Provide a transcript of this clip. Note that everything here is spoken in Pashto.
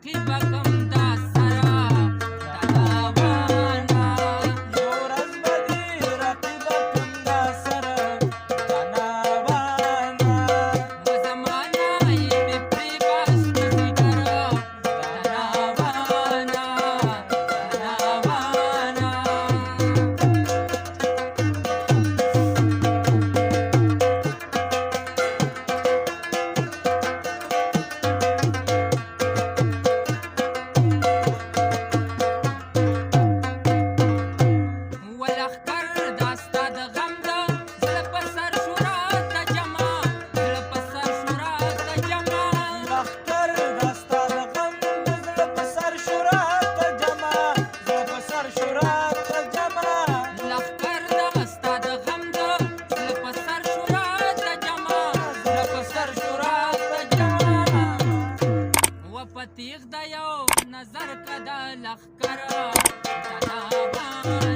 رقیبه کم دا سره تاوانه یو ورځ به دې رقیبه کم دا سره تاوانه و زمانه یې مې پرې بس نشي کړه تاوانه تاوانه ولښکر دا ستا د غم ده زړه په سر شوره ته جمع زړه په سر شوره ته جمع لښکر دا ستا د غم د زړه په سر شوره ته جمع زړه په سر شوره ته جمع لښکر دا ستا د غم ده زړه په سر شوره ته جمع زړه په سر شوره ته جمع و په تیغ د یو نظر که د لښکره تاوانه